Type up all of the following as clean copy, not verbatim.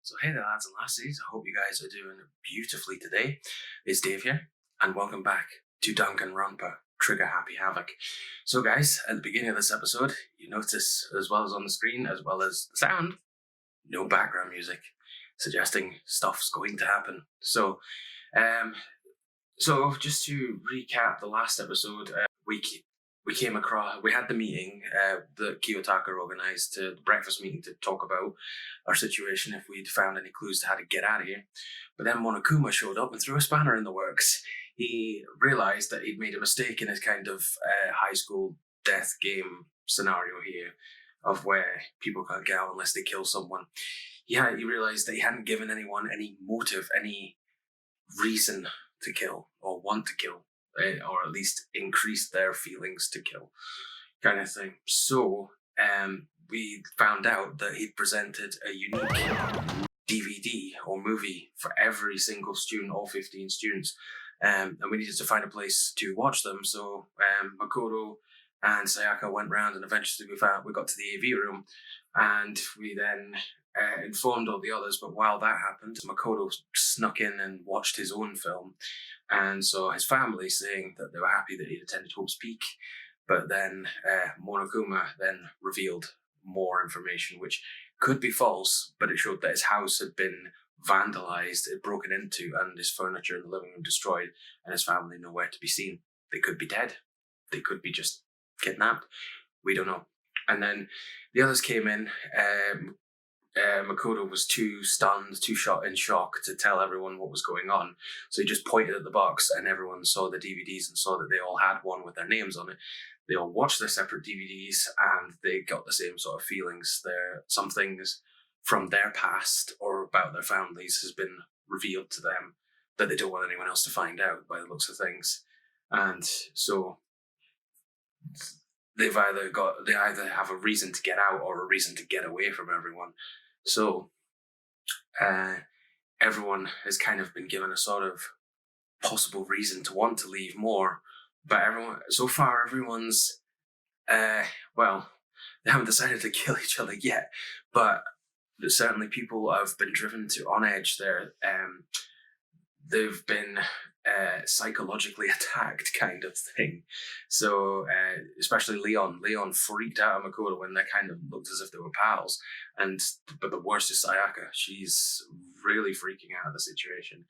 So hey there, lads and lassies. I hope you guys are doing beautifully today. It's Dave here, and welcome back to Danganronpa Trigger Happy Havoc. So guys, at the beginning of this episode, you notice, as well as on the screen, as well as the sound, no background music, suggesting stuff's going to happen. So just to recap the last episode, we came across, we had the meeting that Kiyotaka organised, the breakfast meeting, to talk about our situation if we'd found any clues to how to get out of here. But then Monokuma showed up and threw a spanner in the works. He realised that he'd made a mistake in his kind of high school death game scenario here, of where people can't get out unless they kill someone. He realised that he hadn't given anyone any motive, any reason to kill or want to kill, or at least increase their feelings to kill, kind of thing. So we found out that he'd presented a unique DVD or movie for every single student, all 15 students, and we needed to find a place to watch them. So Makoto and Sayaka went round, and eventually we got to the AV room, and we then informed all the others. But while that happened, Makoto snuck in and watched his own film, and saw his family saying that they were happy that he'd attended Hope's Peak. But then Monokuma then revealed more information, which could be false, but it showed that his house had been vandalized, it broken into, and his furniture in the living room destroyed, and his family nowhere to be seen. They could be dead. They could be just kidnapped. We don't know. And then the others came in. Makoto was too stunned, too in shock to tell everyone what was going on. So he just pointed at the box, and everyone saw the DVDs and saw that they all had one with their names on it. They all watched their separate DVDs, and they got the same sort of feelings. Some things from their past or about their families has been revealed to them that they don't want anyone else to find out, by the looks of things. And so they either have a reason to get out or a reason to get away from everyone. So everyone has kind of been given a sort of possible reason to want to leave more, but everyone's they haven't decided to kill each other yet, but certainly people have been driven to on edge. They've been psychologically attacked, kind of thing. So especially Leon freaked out at Makoto when they kind of looked as if they were pals. But the worst is Sayaka. She's really freaking out at the situation,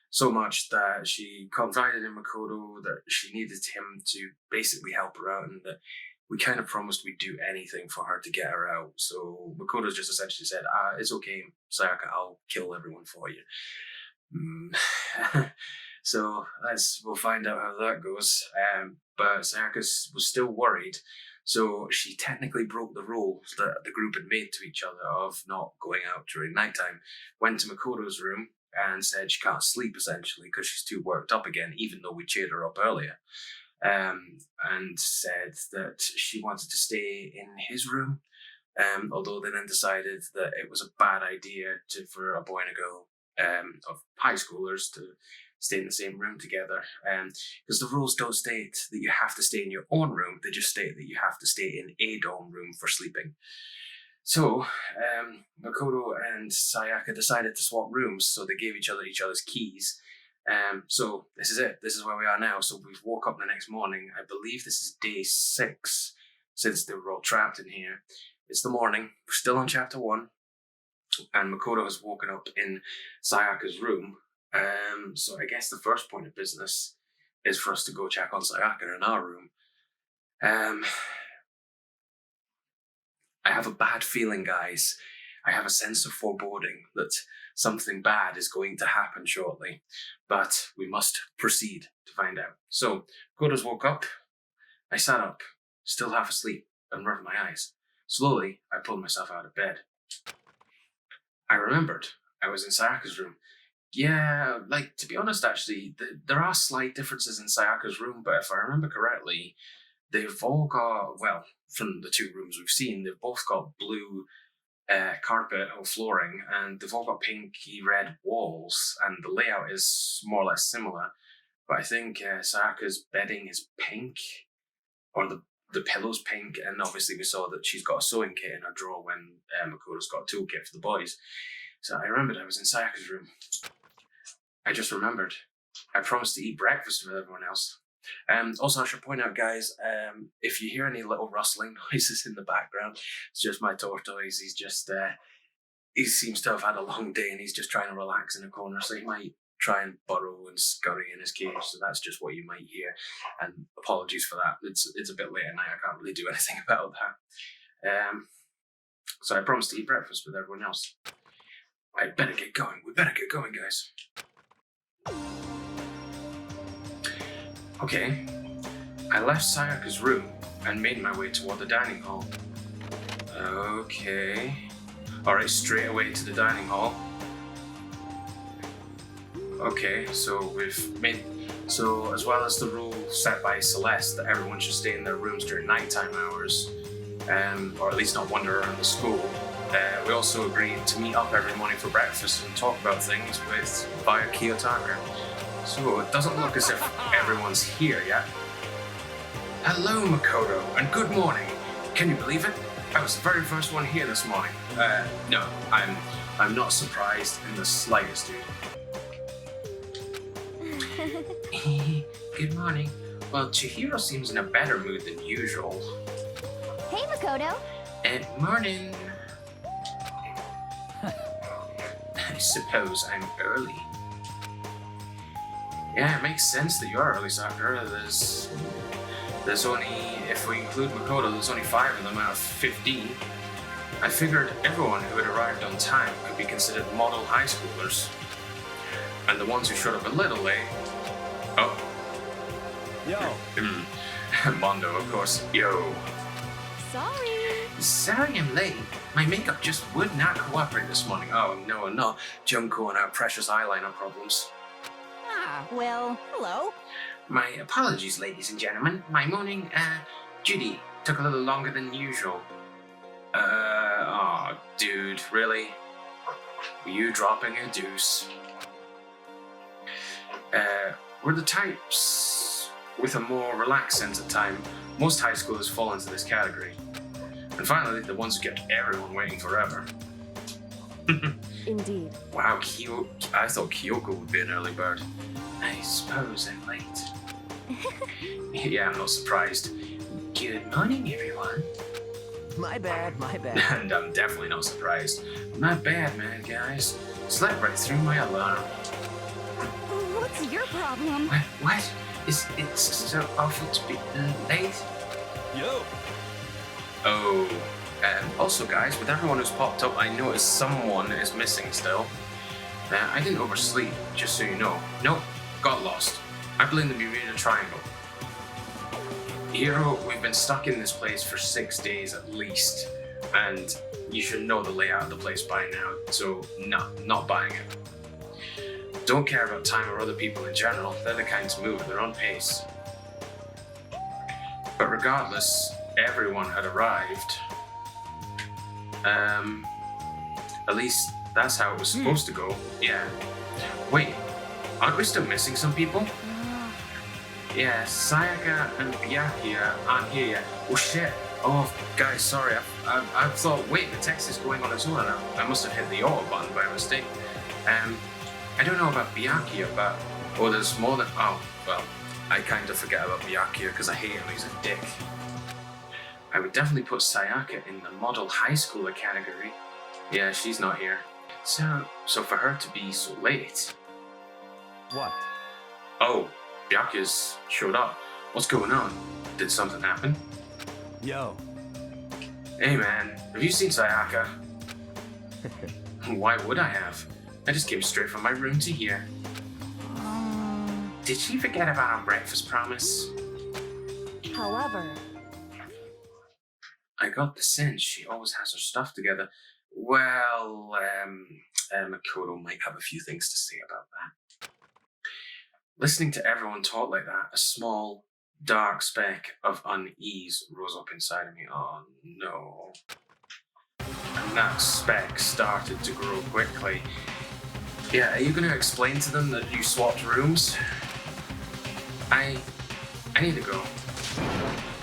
so much that she confided in Makoto that she needed him to basically help her out, and that we kind of promised we'd do anything for her to get her out. So Makoto just essentially said, it's okay, Sayaka, I'll kill everyone for you. So we'll find out how that goes. But Sayaka was still worried, so she technically broke the rules that the group had made to each other of not going out during nighttime. Went to Makoto's room and said she can't sleep, essentially, because she's too worked up again, even though we cheered her up earlier. And said that she wanted to stay in his room, although they then decided that it was a bad idea for a boy and a girl of high schoolers to stay in the same room together, because the rules don't state that you have to stay in your own room, they just state that you have to stay in a dorm room for sleeping. So Makoto and Sayaka decided to swap rooms, so they gave each other's keys. So this is it. This is where we are now. So we've woke up the next morning. I believe this is day 6 since they were all trapped in here. It's the morning. We're still on chapter 1. And Makoto has woken up in Sayaka's room. So I guess the first point of business is for us to go check on Sayaka in our room. I have a bad feeling, guys. I have a sense of foreboding that something bad is going to happen shortly, but we must proceed to find out. So, Koda's woke up. I sat up, still half asleep, and rubbed my eyes. Slowly, I pulled myself out of bed. I remembered I was in Sayaka's room. Yeah, to be honest, actually, there are slight differences in Sayaka's room, but if I remember correctly, they've all got, from the 2 rooms we've seen, they've both got blue carpet or flooring, and they've all got pinky red walls, and the layout is more or less similar. But I think Sayaka's bedding is pink, or the pillow's pink, and obviously we saw that she's got a sewing kit in her drawer when Makoto's got a toolkit for the boys. So I remembered I was in Sayaka's room. I just remembered. I promised to eat breakfast with everyone else. Also, I should point out, guys, if you hear any little rustling noises in the background, it's just my tortoise. He's just, he seems to have had a long day and he's just trying to relax in a corner, so he might try and burrow and scurry in his cage, so that's just what you might hear. And apologies for that. It's a bit late at night, I can't really do anything about that. So I promised to eat breakfast with everyone else. I better get going. We better get going, guys. Okay, I left Sayaka's room and made my way toward the dining hall. Okay. Alright, straight away to the dining hall. Okay, so as well as the rule set by Celeste that everyone should stay in their rooms during nighttime hours, or at least not wander around the school, we also agreed to meet up every morning for breakfast and talk about things via Kiyotaka. So it doesn't look as if everyone's here yet. Hello, Makoto, and good morning. Can you believe it? I was the very first one here this morning. No, I'm not surprised in the slightest, dude. Good morning. Well, Chihiro seems in a better mood than usual. Hey, Makoto. Morning. I suppose I'm early. Yeah, it makes sense that you're early, Sakura. There's only, if we include Makoto, there's only 5 of them out of 15. I figured everyone who had arrived on time could be considered model high schoolers. And the ones who showed up a little late... Oh. Yo. Mondo, of course. Yo. Sorry I'm late. My makeup just would not cooperate this morning. Oh, no. Junko and our precious eyeliner problems. Well, hello. My apologies, ladies and gentlemen. My morning, duty took a little longer than usual. Oh, dude, really? Were you dropping a deuce? We're the types with a more relaxed sense of time. Most high schoolers fall into this category. And finally, the ones who kept everyone waiting forever. Indeed. Wow, I thought Kyoko would be an early bird. I suppose I'm late. Yeah, I'm not surprised. Good morning, everyone. My bad. And I'm definitely not surprised. Not bad, man, guys. Slept right through my alarm. What's your problem? What? It's so awful to be late? Yo. Oh. Also, guys, with everyone who's popped up, I noticed someone is missing still. I didn't oversleep, just so you know. Nope, got lost. I blame the Bermuda Triangle. Hiro, we've been stuck in this place for 6 days at least, and you should know the layout of the place by now, so not buying it. Don't care about time or other people in general, they're the kind to move at their own pace. But regardless, everyone had arrived. At least that's how it was supposed to go. Yeah. Wait, aren't we still missing some people? Yeah, Sayaka and Byakuya aren't here yet. Oh shit. Oh, guys, sorry. I thought, wait, the text is going on its own. I must have hit the auto button by mistake. I don't know about Byakuya, but... Oh, there's more than... Oh, well, I kind of forget about Byakuya because I hate him. He's a dick. I would definitely put Sayaka in the model high schooler category. Yeah, she's not here. So for her to be so late... What? Oh, Byakuya's showed up. What's going on? Did something happen? Yo. Hey man, have you seen Sayaka? Why would I have? I just came straight from my room to here. Did she forget about our breakfast promise? However... I got the sense she always has her stuff together. Well, Makoto might have a few things to say about that. Listening to everyone talk like that, a small, dark speck of unease rose up inside of me. Oh no. And that speck started to grow quickly. Yeah, are you going to explain to them that you swapped rooms? I need to go.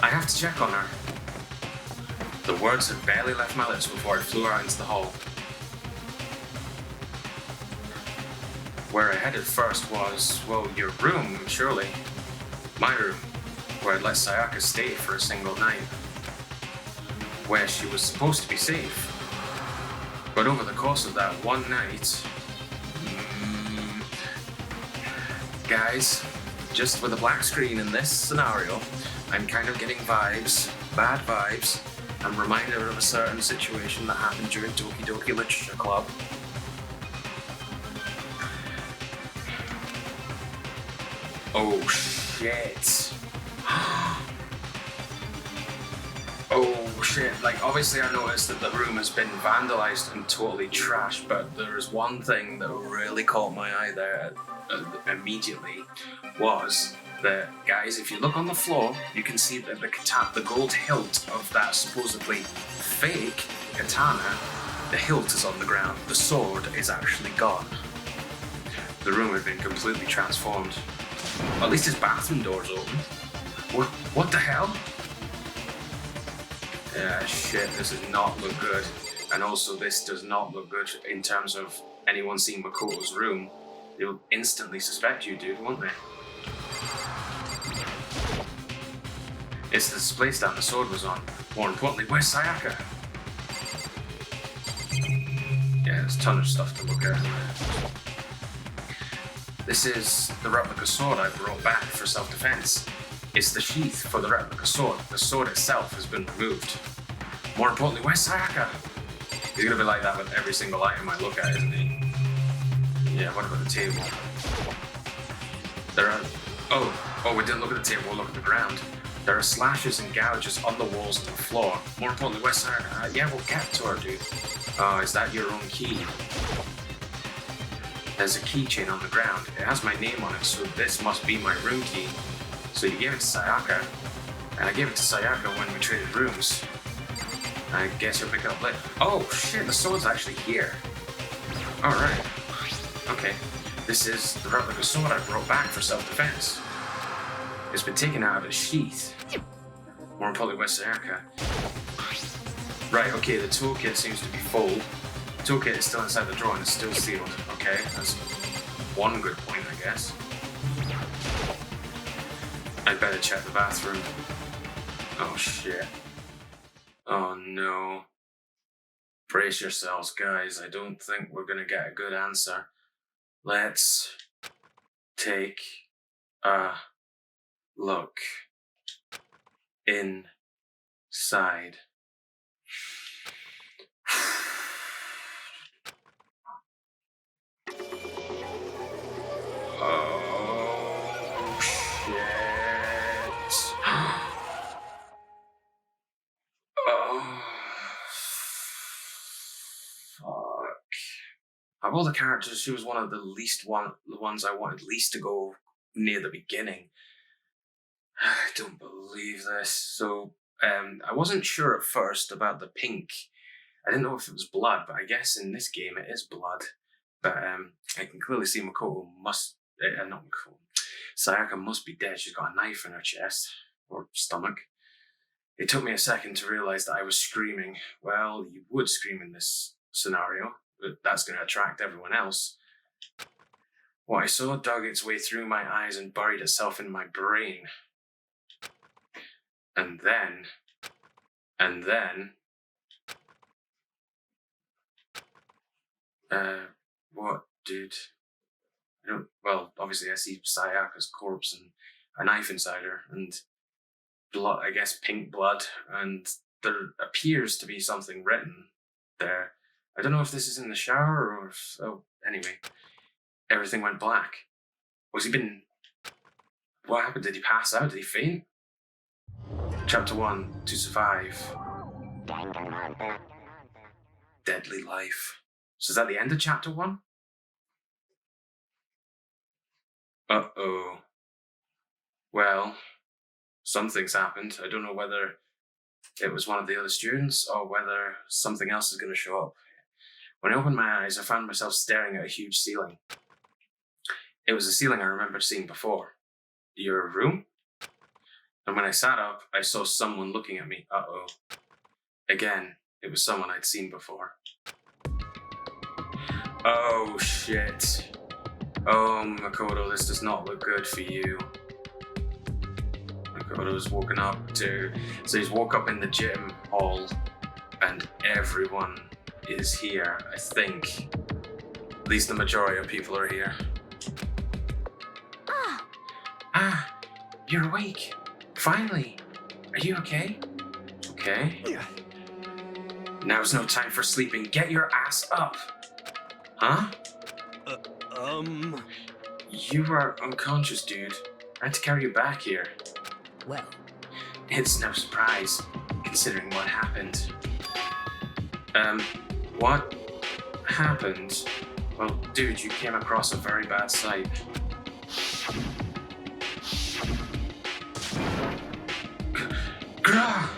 I have to check on her. The words had barely left my lips before I flew out into the hall. Where I headed first was, well, your room, surely. My room, where I'd let Sayaka stay for a single night. Where she was supposed to be safe. But over the course of that one night... Guys, just with a black screen in this scenario, I'm kind of getting vibes, bad vibes. I'm reminded of a certain situation that happened during Doki Doki Literature Club. Oh shit. Oh shit, like obviously I noticed that the room has been vandalized and totally trashed, but there is one thing that really caught my eye there immediately was that, guys, if you look on the floor, you can see that the gold hilt of that supposedly fake katana, the hilt is on the ground, the sword is actually gone. The room had been completely transformed. At least his bathroom door's open. What the hell? Yeah, shit, this does not look good. And also, this does not look good in terms of anyone seeing Makoto's room. They'll instantly suspect you, dude, won't they? It's the display stand the sword was on. More importantly, where's Sayaka? Yeah, there's a ton of stuff to look at. This is the replica sword I brought back for self-defense. It's the sheath for the replica sword. The sword itself has been removed. More importantly, where's Sayaka? He's gonna be like that with every single item I look at, isn't he? Yeah, what about the table? There are... Oh, we didn't look at the table, we'll look at the ground. There are slashes and gouges on the walls and the floor. More importantly, where's Sayaka? Yeah, we'll get to her, dude. Oh, is that your own key? There's a keychain on the ground. It has my name on it, so this must be my room key. So you gave it to Sayaka, and I gave it to Sayaka when we traded rooms. I guess you'll pick it up later. Oh shit, the sword's actually here. Alright. Okay. This is the replica sword I brought back for self-defense. It's been taken out of its sheath. More importantly, where's Sayaka? Right, okay, the toolkit seems to be full. The toolkit is still inside the drawer and it's still sealed. Okay, that's one good point, I guess. I'd better check the bathroom. Oh shit. Oh no. Brace yourselves, guys. I don't think we're gonna get a good answer. Let's take a look inside. Oh shit. Oh fuck. Of all the characters, she was one of the ones I wanted least to go near the beginning. I don't believe this. So I wasn't sure at first about the pink. I didn't know if it was blood, but I guess in this game it is blood. But I can clearly see Makoto must... not Makoto. Sayaka must be dead. She's got a knife in her chest. Or stomach. It took me a second to realise that I was screaming. Well, you would scream in this scenario, but that's going to attract everyone else. What I saw dug its way through my eyes and buried itself in my brain. And then... what, dude? I don't... Well, obviously I see Sayaka's corpse and a knife inside her, and blood, I guess pink blood, and there appears to be something written there. I don't know if this is in the shower or if... Oh, anyway. Everything went black. Was he been... What happened? Did he pass out? Did he faint? Chapter 1, To Survive. Deadly Life. So is that the end of Chapter 1? Uh-oh. Well, something's happened. I don't know whether it was one of the other students or whether something else is going to show up. When I opened my eyes, I found myself staring at a huge ceiling. It was a ceiling I remembered seeing before. Your room? And when I sat up, I saw someone looking at me. Uh-oh. Again, it was someone I'd seen before. Oh, shit. Oh, Makoto, this does not look good for you. Makoto's woken up too. So he's woke up in the gym hall and everyone is here, I think. At least the majority of people are here. Ah, you're awake. Finally. Are you okay? Okay. Now's no time for sleeping. Get your ass up. Huh? You were unconscious, dude. I had to carry you back here. Well, It's no surprise, considering what happened. What happened? Well, dude, you came across a very bad sight. Grah!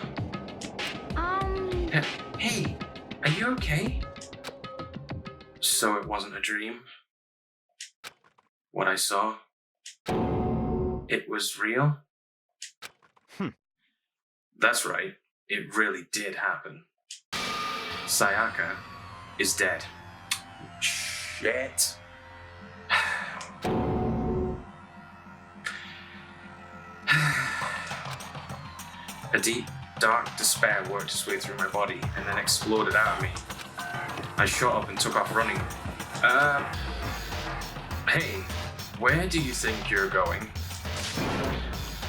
Hey, are you okay? So it wasn't a dream? What I saw? It was real? That's right, it really did happen. Sayaka is dead. Shit. A deep, dark despair worked its way through my body and then exploded out of me. I shot up and took off running. Hey, where do you think you're going?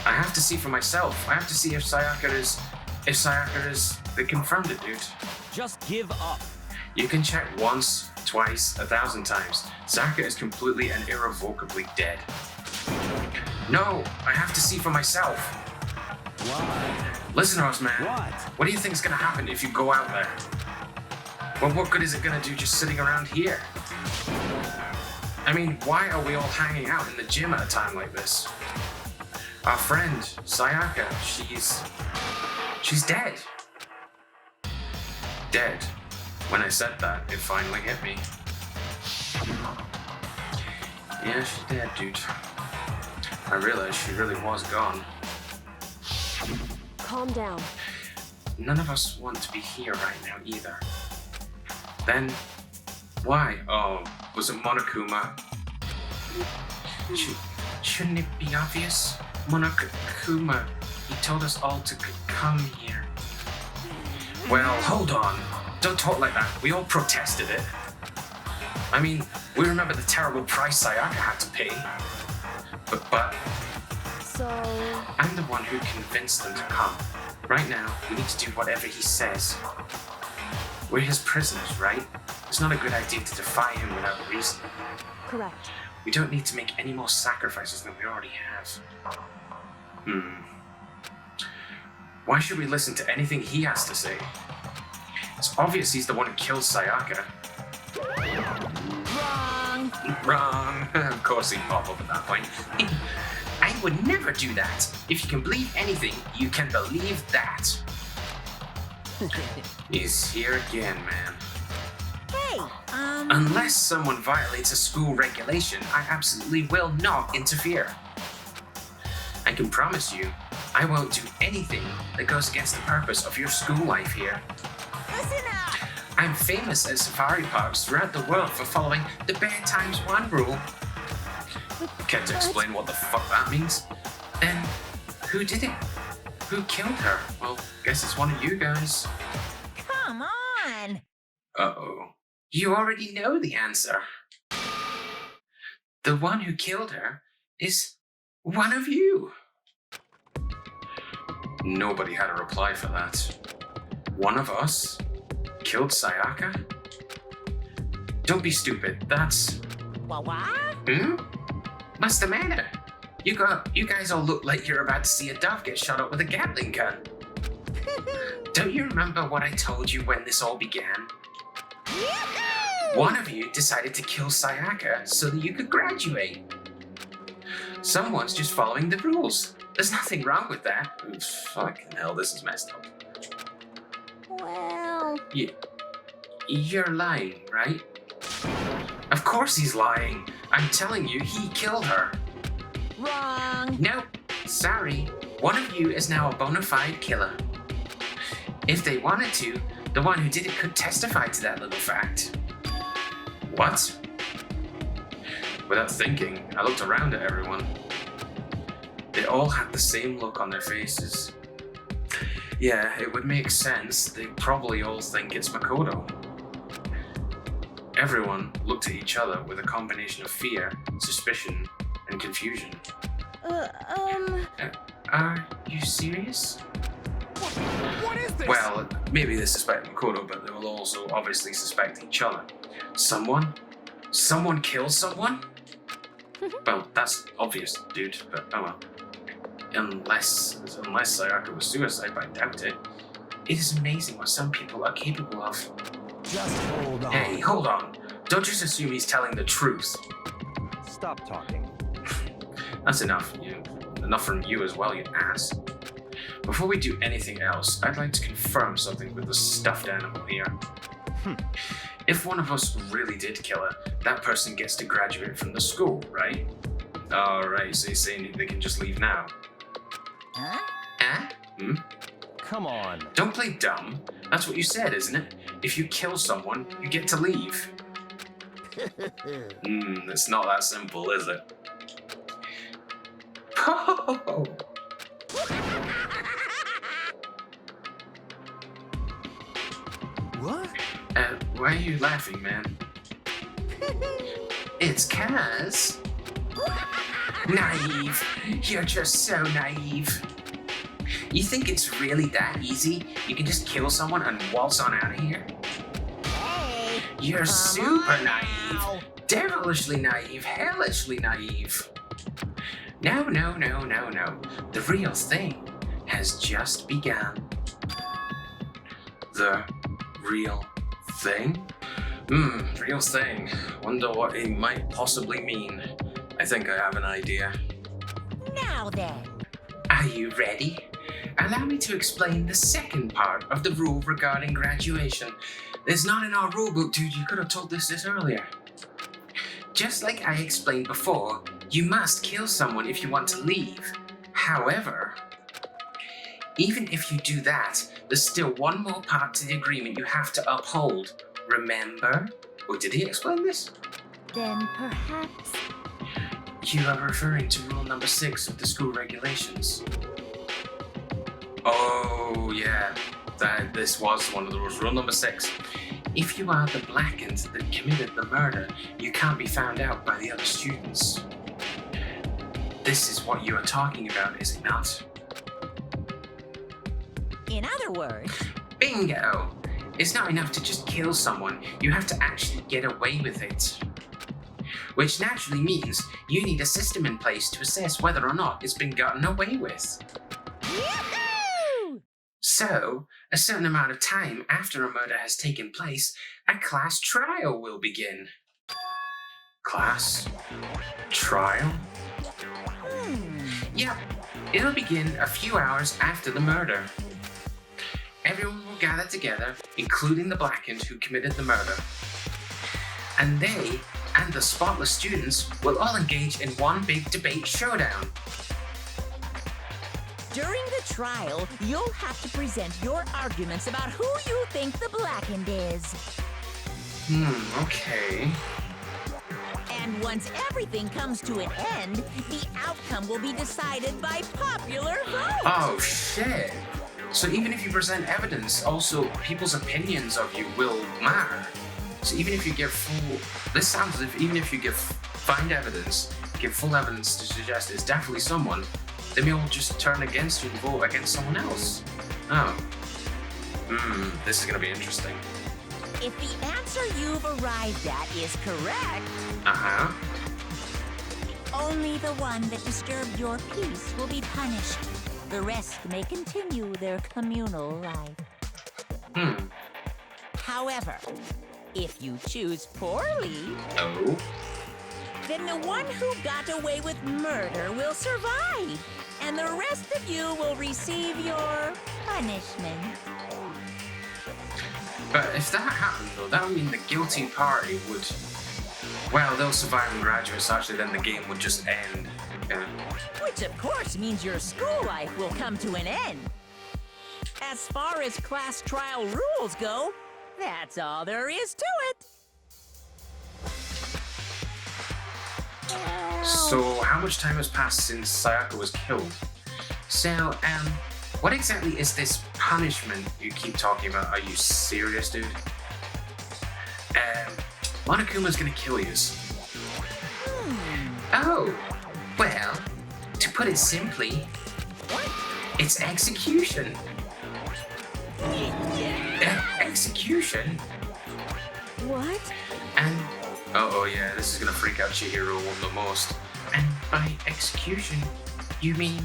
I have to see for myself. I have to see if Sayaka is... They confirmed it, dude. just give up. You can check once, twice, 1,000 times. Sayaka is completely and irrevocably dead. No, I have to see for myself. What? Listen to us, man. What? What do you think is gonna happen if you go out there? Well, what good is it gonna do just sitting around here? I mean, why are we all hanging out in the gym at a time like this? Our friend, Sayaka, she's dead. Dead. When I said that, it finally hit me. Yeah, she's dead, dude. I realized she really was gone. Calm down. None of us want to be here right now either. Then, why? Oh, was it Monokuma? Shouldn't it be obvious? Monokuma, he told us all to come here. Well, hold on. Don't talk like that. We all protested it. I mean, we remember the terrible price Sayaka had to pay. But So... I'm the one who convinced them to come. Right now, we need to do whatever he says. We're his prisoners, right? It's not a good idea to defy him without reason. Correct. We don't need to make any more sacrifices than we already have. Why should we listen to anything he has to say? It's obvious he's the one who killed Sayaka. Wrong. Wrong. Of course he'd pop up at that point. I would never do that. If you can believe anything, you can believe that. He's here again, man. Hey, Unless someone violates a school regulation, I absolutely will not interfere. I can promise you, I won't do anything that goes against the purpose of your school life here. listen up. I'm famous at safari parks throughout the world for following the bare times one rule. Care to explain what the fuck that means? Then, who did it? Who killed her? Well, guess it's one of you guys. Come on. Uh-oh. You already know the answer. The one who killed her is one of you. Nobody had a reply for that. One of us killed Sayaka? Don't be stupid. That's... What? What's the matter? You guys all look like you're about to see a dove get shot up with a Gatling gun. Don't you remember what I told you when this all began? One of you decided to kill Sayaka so that you could graduate. Someone's just following the rules. There's nothing wrong with that. Fucking hell, this is messed up. Well... You're lying, right? Of course he's lying. I'm telling you, he killed her. Wrong. Nope. Sorry. One of you is now a bona fide killer. If they wanted to, the one who did it could testify to that little fact. What? Without thinking, I looked around at everyone. They all had the same look on their faces. Yeah, it would make sense. They probably all think it's Makoto. Everyone looked at each other with a combination of fear, suspicion, and confusion. Are you serious? What is this? Well, maybe they suspect Makoto, but they will also obviously suspect each other. Someone killed someone? Well, that's obvious, dude, but oh well. Unless Sayaka was suicide, but I doubt it. It is amazing what some people are capable of. Just hold on. Hey, hold on. Don't just assume he's telling the truth. Stop talking. That's enough. Enough from you as well, you ass. Before we do anything else, I'd like to confirm something with the stuffed animal here. If one of us really did kill her, that person gets to graduate from the school, right? Alright, so you're saying they can just leave now? Huh? Come on. Don't play dumb. That's what you said, isn't it? If you kill someone, you get to leave. It's not that simple, is it? What? Why are you laughing, man? It's Kaz. Naive. You're just so naive. You think it's really that easy? You can just kill someone and waltz on out of here? Hey! You're Come super on naive. now. Devilishly naive. Hellishly naive. No. The real thing has just begun. The real thing? Real thing. Wonder what it might possibly mean. I think I have an idea. Now then. Are you ready? Allow me to explain the second part of the rule regarding graduation. It's not in our rulebook, dude. You could have told this earlier. Just like I explained before, you must kill someone if you want to leave. However, even if you do that, there's still one more part to the agreement you have to uphold. Remember? Oh, did he explain this? Then perhaps. You are referring to rule number 6 of the school regulations. Oh, yeah. This was one of the rules. Rule number 6. If you are the blackened that committed the murder, you can't be found out by the other students. This is what you are talking about, is it not? In other words. Bingo! It's not enough to just kill someone, you have to actually get away with it. Which naturally means you need a system in place to assess whether or not it's been gotten away with. Yahoo! So, a certain amount of time after a murder has taken place, a class trial will begin. Class trial? Yep, it'll begin a few hours after the murder. Everyone will gather together, including the blackened who committed the murder. And they and the spotless students will all engage in one big debate showdown. During the trial, you'll have to present your arguments about who you think the blackened is. Okay. And once everything comes to an end, the outcome will be decided by popular vote. Oh, shit. So even if you present evidence, also people's opinions of you will matter. So even if you give this sounds as if even if you find evidence, give full evidence to suggest it's definitely someone, they may all just turn against you and vote against someone else. Oh. This is gonna be interesting. If the answer you've arrived at is correct, only the one that disturbed your peace will be punished. The rest may continue their communal life. However, if you choose poorly, then the one who got away with murder will survive, and the rest of you will receive your punishment. But if that happened, though, that would mean the guilty party would... Well, they'll survive and graduate, so actually then the game would just end. Yeah. Which, of course, means your school life will come to an end. As far as class trial rules go, that's all there is to it. So, how much time has passed since Sayaka was killed? So, what exactly is this punishment you keep talking about? Are you serious, dude? Monokuma's gonna kill you. Oh, well, to put it simply, it's execution. Execution? What? And, oh yeah, this is gonna freak out Chihiro the most. And by execution, you mean?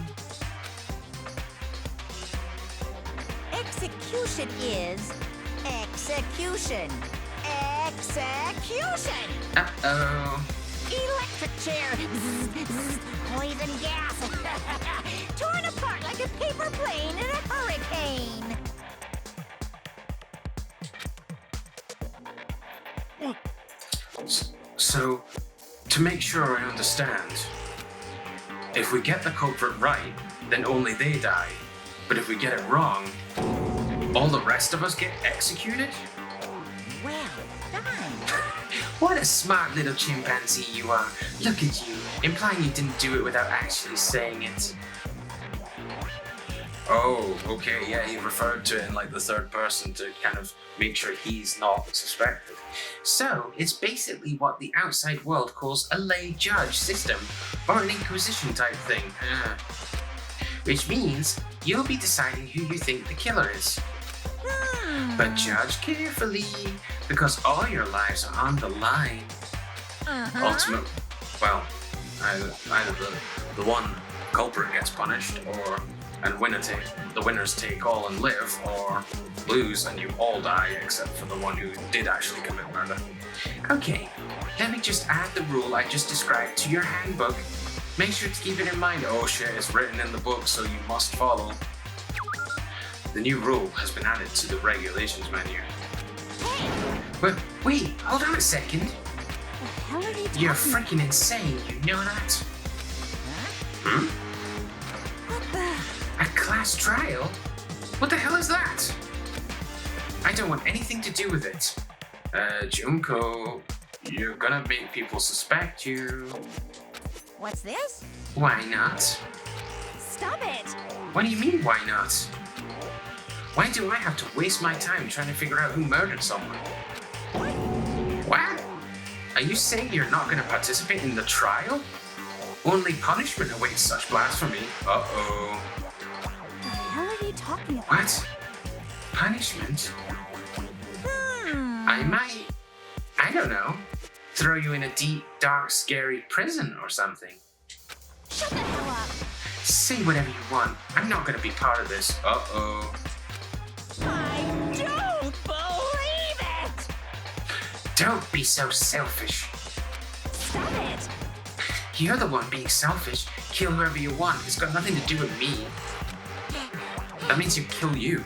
Execution is execution. Execution! Uh-oh. Electric chair. Poison gas. Torn apart like a paper plane in a hurricane. So, to make sure I understand, if we get the culprit right, then only they die. But if we get it wrong, all the rest of us get executed? Well done. What a smart little chimpanzee you are. Look at you, implying you didn't do it without actually saying it. Oh, okay, yeah, he referred to it in like the third person to kind of make sure he's not suspected. So, it's basically what the outside world calls a lay judge system, or an inquisition type thing. Which means you'll be deciding who you think the killer is. But judge carefully, because all your lives are on the line. Ultimate, well, either the one culprit gets punished, or the winners take all and live, or lose and you all die except for the one who did actually commit murder. Okay, let me just add the rule I just described to your handbook. Make sure to keep it in mind. Oh shit, it's written in the book, so you must follow. The new rule has been added to the regulations menu. But wait, hold on a second. The hell are you talking? You're freaking insane, you know that? Hmm? What the? A class trial? What the hell is that? I don't want anything to do with it. Junko, you're gonna make people suspect you. What's this? Why not? Stop it! What do you mean, why not? Why do I have to waste my time trying to figure out who murdered someone? What? Are you saying you're not going to participate in the trial? Only punishment awaits such blasphemy. Uh-oh. The hell are you talking about? What? Punishment? I might, I don't know, throw you in a deep, dark, scary prison or something. Shut the hell up! Say whatever you want. I'm not going to be part of this. Uh-oh. I don't believe it! Don't be so selfish. Stop it! You're the one being selfish. Kill whoever you want. It's got nothing to do with me. That means you kill you.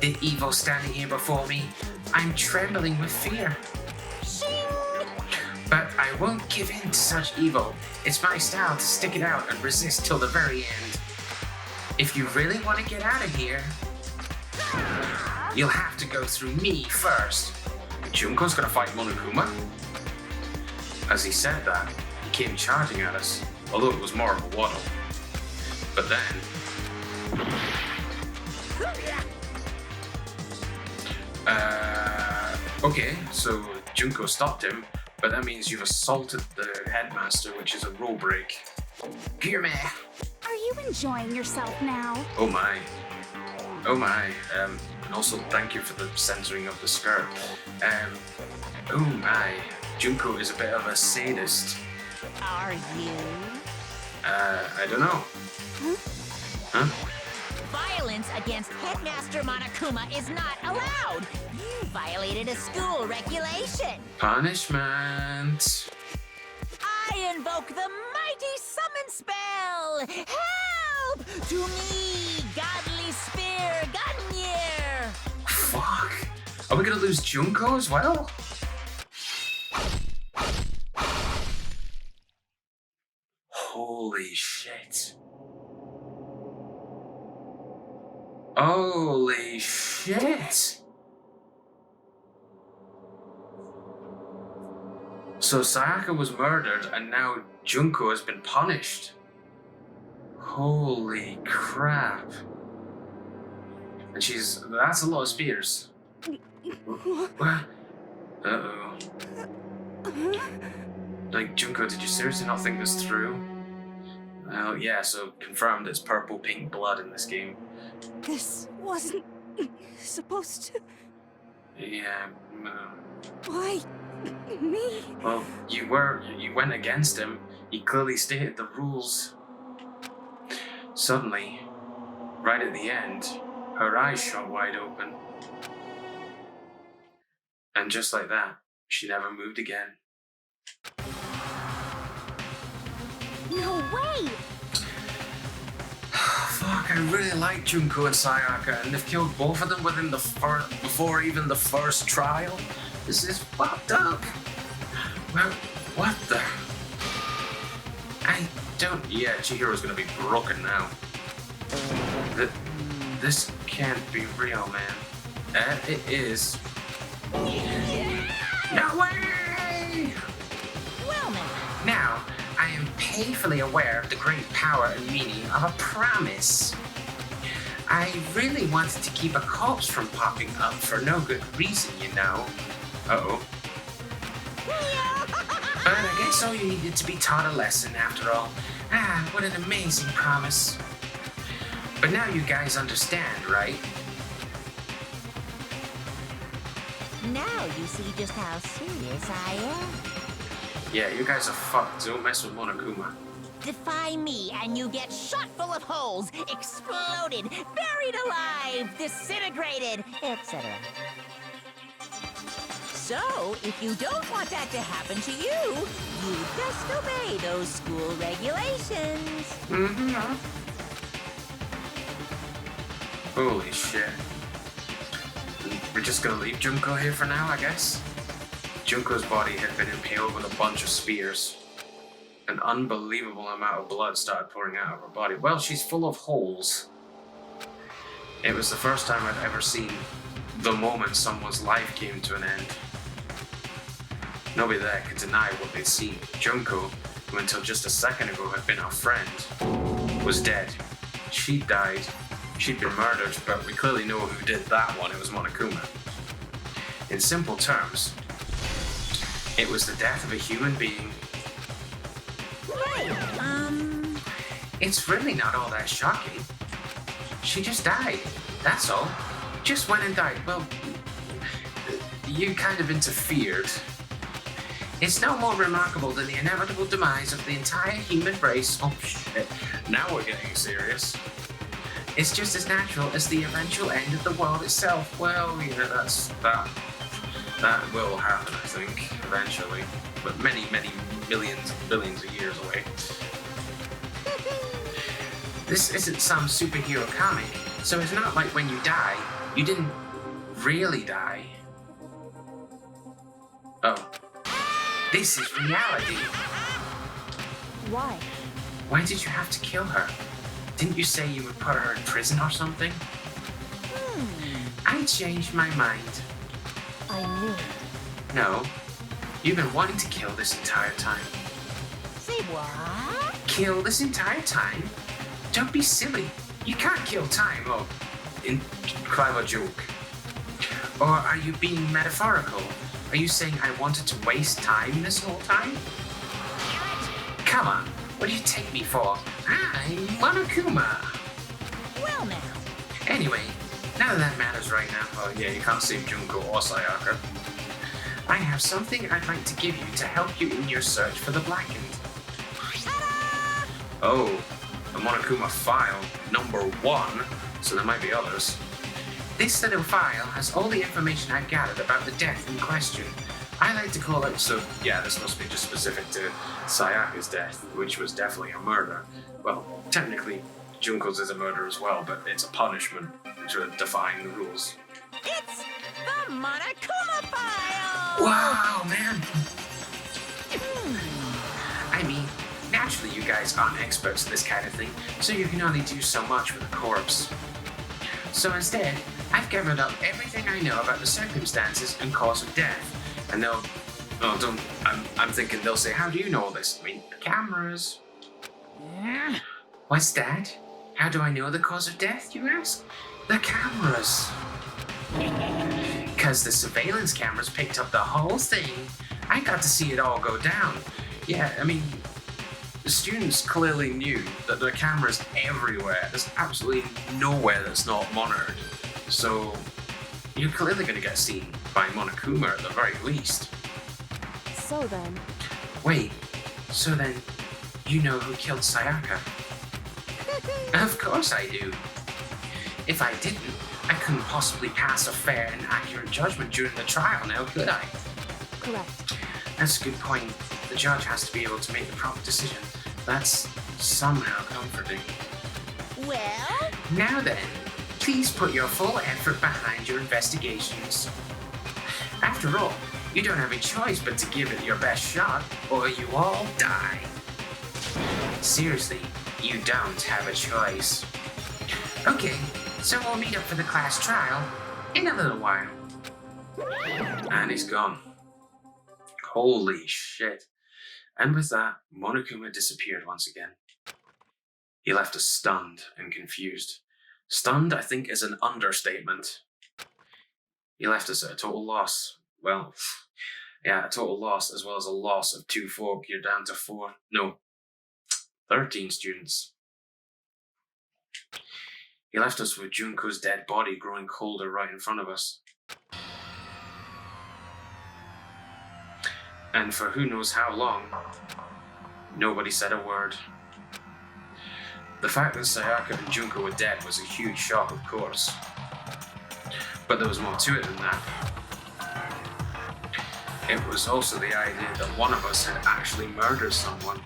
The evil standing here before me. I'm trembling with fear. Shing! But I won't give in to such evil. It's my style to stick it out and resist till the very end. If you really want to get out of here, you'll have to go through me first. Junko's gonna fight Monokuma? As he said that, he came charging at us, although it was more of a waddle. But then... okay, so Junko stopped him, but that means you've assaulted the headmaster, which is a rule break. Girme! Are you enjoying yourself now? Oh my. Oh my. And also thank you for the censoring of the skirt. Oh my. Junko is a bit of a sadist. Are you? I don't know. Huh? Violence against Headmaster Monokuma is not allowed. You violated a school regulation. Punishment. I invoke the mighty summon spell. Help! To me, godly spear, Gunyear. Fuck. Are we gonna lose Junko as well? Holy shit. Holy shit. So Sayaka was murdered and now Junko has been punished. Holy crap. And that's a lot of spears. Uh-oh. Like, Junko, did you seriously not think this through? Well, yeah, so confirmed it's purple-pink blood in this game. This wasn't supposed to... Yeah, Why me? well, you went against him. He clearly stated the rules. Suddenly, right at the end, her eyes shot wide open. And just like that, she never moved again. No way! Fuck, I really like Junko and Sayaka, and they've killed both of them before even the first trial. This is fucked up. Well, what the? Yeah, Chihiro's gonna be broken now. This can't be real, man. It is. No way! Well, Now, I am painfully aware of the great power and meaning of a promise. I really wanted to keep a corpse from popping up for no good reason, you know. Uh-oh. But I guess all you needed to be taught a lesson after all. Ah, what an amazing promise. But now you guys understand, right? now you see just how serious I am. Yeah, you guys are fucked. Don't mess with Monokuma. Defy me and you get shot full of holes, exploded, buried alive, disintegrated, etc. So, if you don't want that to happen to you, you just obey those school regulations. Mm-hmm. Holy shit. We're just gonna leave Junko here for now, I guess. Junko's body had been impaled with a bunch of spears. An unbelievable amount of blood started pouring out of her body. Well, she's full of holes. It was the first time I'd ever seen the moment someone's life came to an end. Nobody there could deny what they'd seen. Junko, who until just a second ago had been our friend, was dead. She'd died. She'd been murdered, but we clearly know who did that one. It was Monokuma. In simple terms, it was the death of a human being. It's really not all that shocking. She just died. That's all. Just went and died. Well, you kind of interfered. It's no more remarkable than the inevitable demise of the entire human race. Oh shit. Now we're getting serious. It's just as natural as the eventual end of the world itself. Well, yeah, that will happen, I think, eventually. But many, many millions, billions of years away. This isn't some superhero comic, so it's not like when you die, you didn't really die. Oh. This is reality. Why? Why did you have to kill her? Didn't you say you would put her in prison or something? I changed my mind. I knew. No. You've been wanting to kill this entire time. Say what? Kill this entire time? Don't be silly. You can't kill time. Oh, in clever joke. Or are you being metaphorical? Are you saying I wanted to waste time this whole time? Come on. What do you take me for? I'm Monokuma. Well now. Anyway, none of that matters right now. Oh yeah, you can't save Junko or Sayaka. I have something I'd like to give you to help you in your search for the Blackened. Oh, the Monokuma file, number 1, so there might be others. This little file has all the information I've gathered about the death in question. I like to call it... So yeah, this must be just specific to Sayaka's death, which was definitely a murder. Well, technically, Junko's is a murder as well, but it's a punishment to defying the rules. It's the Monokuma file! Wow, man! I mean, naturally you guys aren't experts at this kind of thing, so you can only do so much with a corpse. So instead, I've gathered up everything I know about the circumstances and cause of death, and they'll Oh, don't. I'm thinking they'll say, how do you know all this? I mean, cameras. What's that? How do I know the cause of death, you ask? The cameras. Because the surveillance cameras picked up the whole thing. I got to see it all go down. Yeah, I mean, the students clearly knew that there are cameras everywhere. There's absolutely nowhere that's not monitored. So, you're clearly going to get seen by Monokuma at the very least. So then... Wait, so then you know who killed Sayaka? Of course I do. If I didn't, I couldn't possibly pass a fair and accurate judgment during the trial now, could I? Correct. That's a good point. The judge has to be able to make the proper decision. That's somehow comforting. Well, Now then, please put your full effort behind your investigations. After all, you don't have a choice but to give it your best shot, or you all die. Seriously, you don't have a choice. Okay, so we'll meet up for the class trial in a little while. And he's gone. Holy shit. And with that, Monokuma disappeared once again. He left us stunned and confused. Stunned, I think, is an understatement. He left us at a total loss. Well, yeah, a total loss, as well as a loss of 2 folk. You're down to 13 students. He left us with Junko's dead body growing colder right in front of us. And for who knows how long, nobody said a word. The fact that Sayaka and Junko were dead was a huge shock, of course. But there was more to it than that. It was also the idea that one of us had actually murdered someone.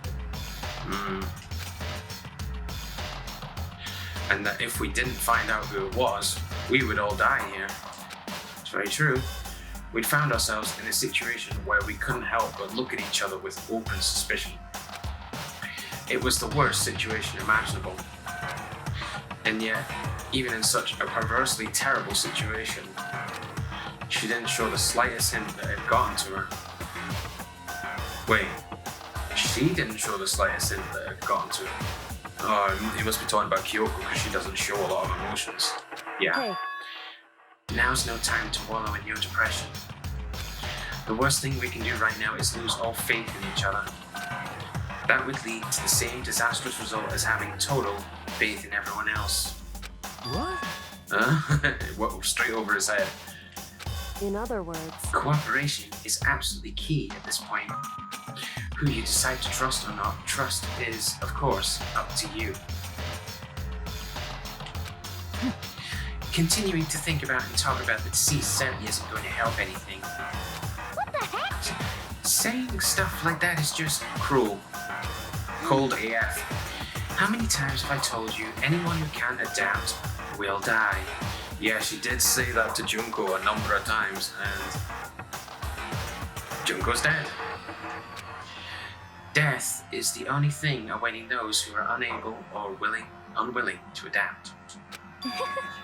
And that if we didn't find out who it was, we would all die here. It's very true. We'd found ourselves in a situation where we couldn't help but look at each other with open suspicion. It was the worst situation imaginable. And yet, even in such a perversely terrible situation, she didn't show the slightest hint that it had gotten to her. Wait, she didn't show the slightest hint that it had gotten to her. Oh, he must be talking about Kyoko because she doesn't show a lot of emotions. Yeah. Hey, Now's no time to wallow in your depression. The worst thing we can do right now is lose all faith in each other. That would lead to the same disastrous result as having total faith in everyone else. What? Well, straight over his head. in other words... Cooperation is absolutely key at this point. Who you decide to trust or not trust is, of course, up to you. Continuing to think about and talk about the deceased certainly isn't going to help anything. what the heck? Saying stuff like that is just cruel. Cold AF. How many times have I told you anyone who can't adapt will die? Yeah, she did say that to Junko a number of times, and Junko's dead. Death is the only thing awaiting those who are unable or unwilling to adapt.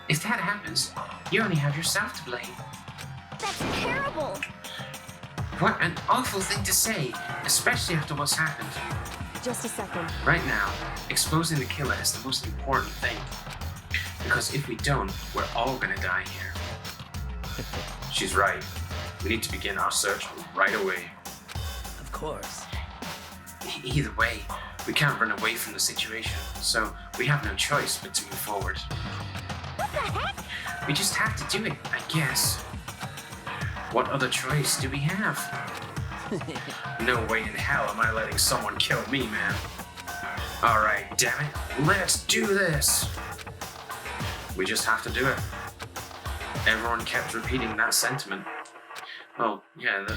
If that happens, you only have yourself to blame. That's terrible. What an awful thing to say, especially after what's happened. Just a second. Right now, exposing the killer is the most important thing. Because if we don't, we're all gonna die here. She's right. We need to begin our search right away. Of course. Either way, we can't run away from the situation, so we have no choice but to move forward. What the heck? We just have to do it, I guess. What other choice do we have? No way in hell am I letting someone kill me, man. Alright, damn it, let's do this! We just have to do it. Everyone kept repeating that sentiment. Well, yeah,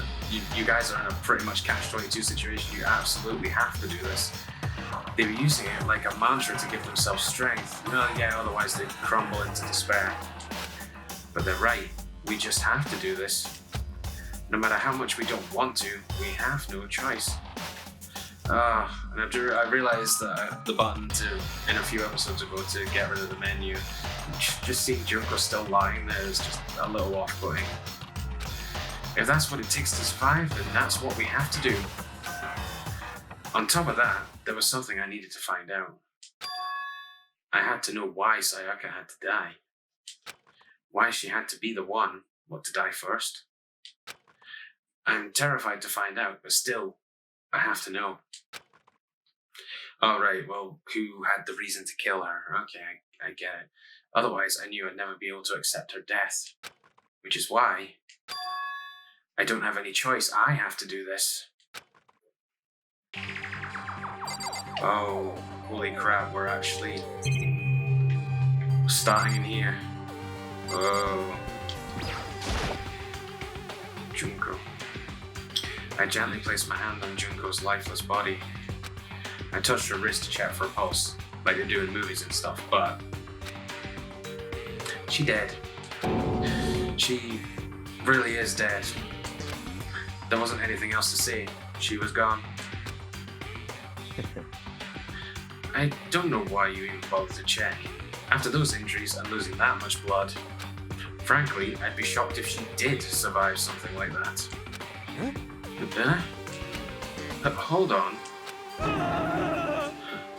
you guys are in a pretty much catch-22 situation. You absolutely have to do this. They were using it like a mantra to give themselves strength. Well, yeah, otherwise they'd crumble into despair. But they're right. We just have to do this. No matter how much we don't want to, we have no choice. And I realized that the button in a few episodes ago to get rid of the menu, just seeing Junko still lying there is just a little off-putting. If that's what it takes to survive, then that's what we have to do. On top of that, there was something I needed to find out. I had to know why Sayaka had to die. Why she had to be the one to die first. I'm terrified to find out, but still, I have to know. Alright, well, who had the reason to kill her? Okay, I get it. Otherwise, I knew I'd never be able to accept her death. Which is why I don't have any choice. I have to do this. Oh, holy crap, we're actually starting in here. Oh. Junko. I gently placed my hand on Junko's lifeless body. I touched her wrist to check for a pulse, like they do in movies and stuff, but she dead. She really is dead. There wasn't anything else to say. She was gone. I don't know why you even bothered to check. After those injuries and losing that much blood, frankly, I'd be shocked if she did survive something like that. Hold on.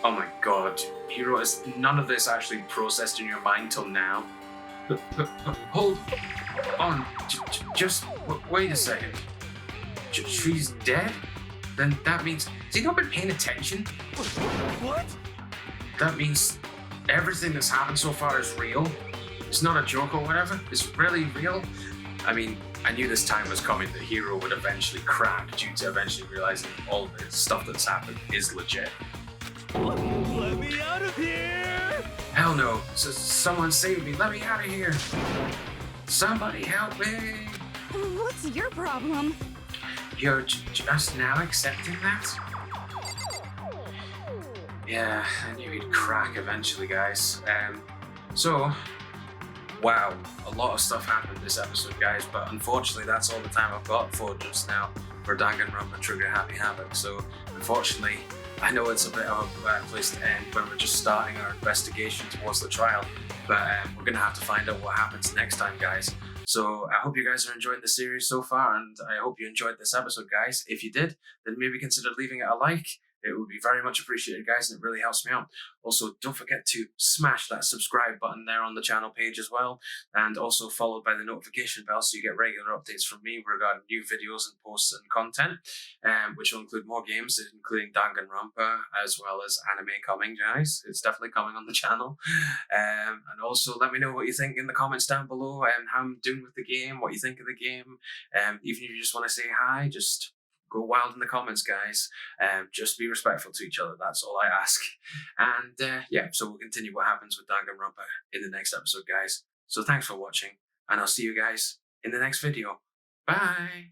Oh my god, Hiro, is none of this actually processed in your mind till now? Hold on, just wait a second. She's dead? Then that means... Has he not been paying attention? What? That means everything that's happened so far is real? It's not a joke or whatever? It's really real? I mean, I knew this time was coming, that Hiro would eventually crack due to eventually realizing all the stuff that's happened is legit. Let me out of here! Hell no. Someone save me. Let me out of here. Somebody help me. What's your problem? You're just now accepting that? Yeah, I knew he'd crack eventually, guys. So, wow, a lot of stuff happened this episode, guys, but unfortunately that's all the time I've got for just now for Danganronpa Trigger Happy Havoc. So, unfortunately, I know it's a bit of a bad place to end when we're just starting our investigation towards the trial, but we're going to have to find out what happens next time, guys. So I hope you guys are enjoying the series so far, and I hope you enjoyed this episode, guys. If you did, then maybe consider leaving it a like. It would be very much appreciated, guys, and it really helps me out. Also, don't forget to smash that subscribe button there on the channel page as well, and also followed by the notification bell so you get regular updates from me regarding new videos and posts and content, which will include more games, including Danganronpa, as well as anime coming, guys. It's definitely coming on the channel. And also, let me know what you think in the comments down below, and how I'm doing with the game, what you think of the game. Even if you just want to say hi, just go wild in the comments, guys. Just be respectful to each other. That's all I ask. And yeah, so we'll continue what happens with Danganronpa in the next episode, guys. So thanks for watching, and I'll see you guys in the next video. Bye!